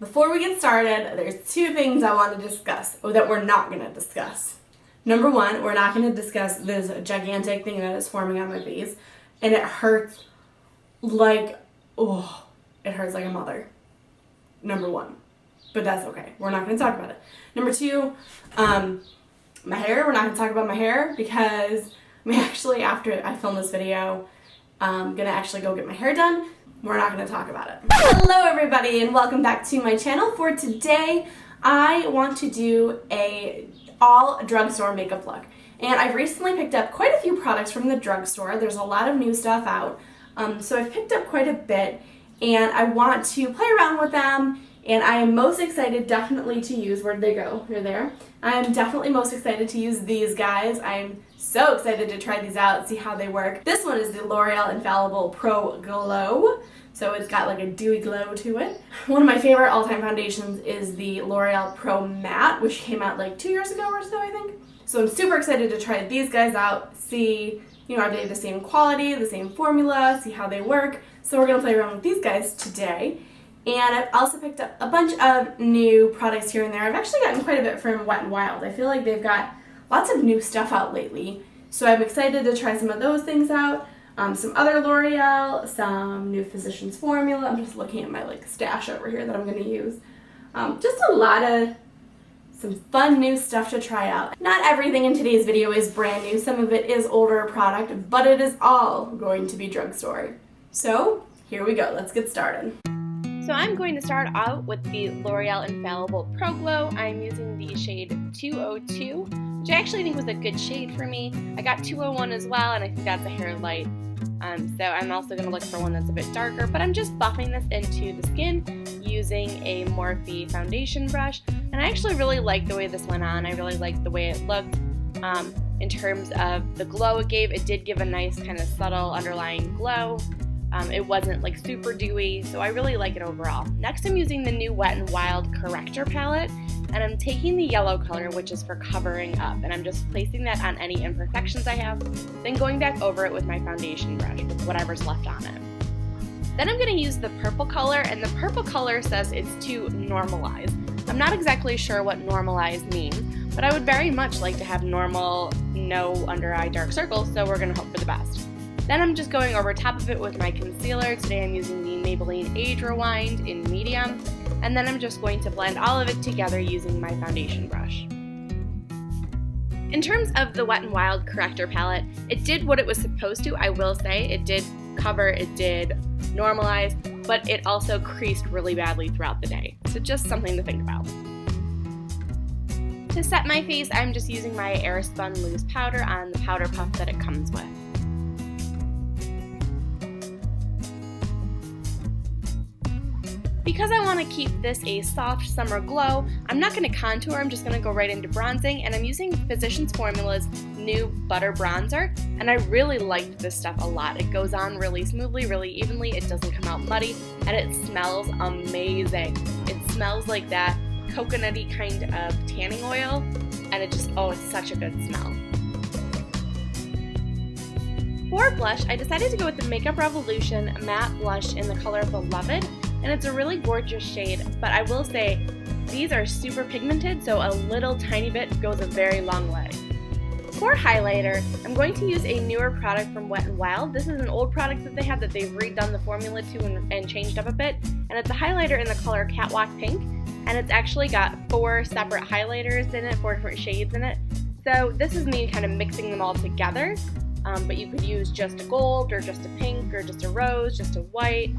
Before we get started, there's two things I want to discuss, or that we're not going to discuss. Number one, we're not going to discuss this gigantic thing that is forming on my face, and it hurts like, oh, it hurts like a mother. Number one. But that's okay. We're not going to talk about it. Number two, my hair. We're not going to talk about my hair because actually after I film this video, I'm going to actually go get my hair done. We're not going to talk about it. Hello everybody and welcome back to my channel. For today, I want to do a all drugstore makeup look. And I've recently picked up quite a few products from the drugstore. There's a lot of new stuff out. So I've picked up quite a bit and I want to play around with them. And I am most excited definitely to use, where'd they go? They're there. I am definitely most excited to use these guys. I'm so excited to try these out, see how they work. This one is the L'Oreal Infallible Pro Glow. So it's got like a dewy glow to it. One of my favorite all-time foundations is the L'Oreal Pro Matte, which came out like 2 years ago or so, I think. So I'm super excited to try these guys out, see, are they the same quality, the same formula, see how they work. So we're gonna play around with these guys today. And I've also picked up a bunch of new products here and there. I've actually gotten quite a bit from Wet n Wild. I feel like they've got lots of new stuff out lately. So I'm excited to try some of those things out. Some other L'Oreal, some new Physicians Formula. I'm just looking at my stash over here that I'm going to use. Just a lot of some fun new stuff to try out. Not everything in today's video is brand new. Some of it is older product, but it is all going to be drugstore. So here we go. Let's get started. So I'm going to start out with the L'Oreal Infallible Pro Glow. I'm using the shade 202, which I actually think was a good shade for me. I got 201 as well, and I think that's a hair light. So I'm also going to look for one that's a bit darker, but I'm just buffing this into the skin using a Morphe foundation brush. And I actually really like the way this went on. I really like the way it looked. In terms of the glow it gave, it did give a nice kind of subtle underlying glow. It wasn't super dewy, so I really like it overall. Next I'm using the new Wet n Wild Corrector palette, and I'm taking the yellow color, which is for covering up, and I'm just placing that on any imperfections I have, then going back over it with my foundation brush with whatever's left on it. Then I'm going to use the purple color, and the purple color says it's to normalize. I'm not exactly sure what normalize means, but I would very much like to have normal, no under eye dark circles, so we're going to hope for the best. Then I'm just going over top of it with my concealer. Today I'm using the Maybelline Age Rewind in medium. And then I'm just going to blend all of it together using my foundation brush. In terms of the Wet n Wild Corrector palette, it did what it was supposed to, I will say. It did cover, it did normalize, but it also creased really badly throughout the day. So just something to think about. To set my face, I'm just using my Airspun loose powder on the powder puff that it comes with. Because I want to keep this a soft summer glow, I'm not going to contour, I'm just going to go right into bronzing, and I'm using Physicians Formula's new Butter Bronzer, and I really liked this stuff a lot. It goes on really smoothly, really evenly, it doesn't come out muddy, and it smells amazing. It smells like that coconutty kind of tanning oil, and it just, oh, it's such a good smell. For blush, I decided to go with the Makeup Revolution Matte Blush in the color Beloved, and it's a really gorgeous shade, but I will say these are super pigmented, so a little tiny bit goes a very long way. For highlighter, I'm going to use a newer product from Wet n Wild. This is an old product that they have that they've redone the formula to and changed up a bit, and it's a highlighter in the color Catwalk Pink, and it's actually got 4 separate highlighters in it, 4 different shades in it. So this is me kind of mixing them all together, but you could use just a gold, or just a pink, or just a rose, just a white.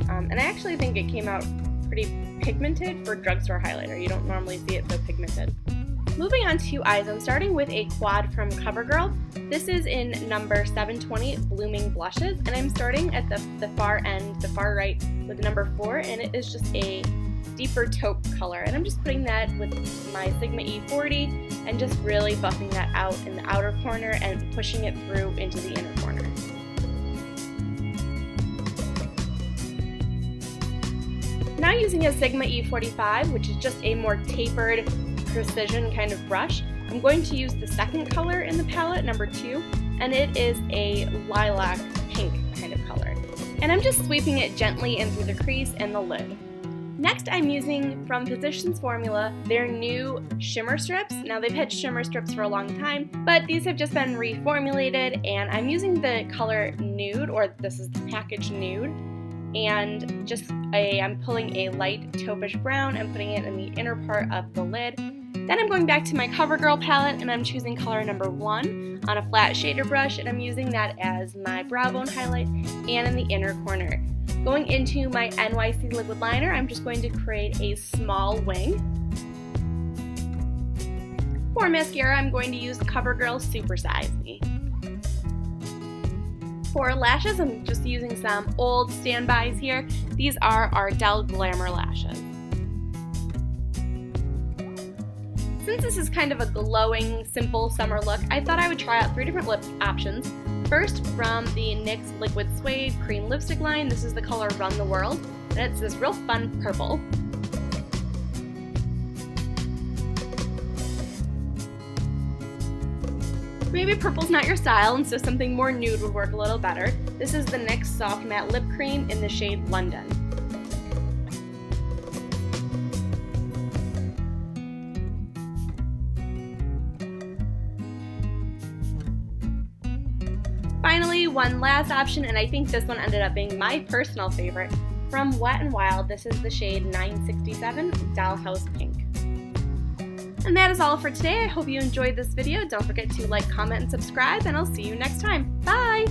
And I actually think it came out pretty pigmented for drugstore highlighter. You don't normally see it so pigmented. Moving on to eyes, I'm starting with a quad from Covergirl. This is in number 720, Blooming Blushes, and I'm starting at the far end, the far right, with number 4, and it is just a deeper taupe color. And I'm just putting that with my Sigma E40 and just really buffing that out in the outer corner and pushing it through into the inner corner. Now using a Sigma E45, which is just a more tapered, precision kind of brush, I'm going to use the second color in the palette, number 2, and it is a lilac pink kind of color. And I'm just sweeping it gently in through the crease and the lid. Next, I'm using from Physicians Formula their new shimmer strips. Now, they've had shimmer strips for a long time, but these have just been reformulated, and I'm using the color Nude, or this is the package Nude, and I'm pulling a light taupish brown and putting it in the inner part of the lid. Then I'm going back to my Covergirl palette, and I'm choosing color number 1 on a flat shader brush, and I'm using that as my brow bone highlight and in the inner corner. Going into my NYC Liquid Liner, I'm just going to create a small wing. For mascara, I'm going to use Covergirl Supersize Me. For lashes, I'm just using some old standbys here. These are Ardell Glamour lashes. Since this is kind of a glowing, simple summer look, I thought I would try out 3 different lip options. First, from the NYX Liquid Suede Cream Lipstick line, this is the color Run the World, and it's this real fun purple. Maybe purple's not your style, and so something more nude would work a little better. This is the NYX Soft Matte Lip Cream in the shade London. Finally, one last option, and I think this one ended up being my personal favorite, from Wet n Wild. This is the shade 967 Dollhouse Pink. And that is all for today. I hope you enjoyed this video. Don't forget to like, comment, and subscribe, and I'll see you next time. Bye!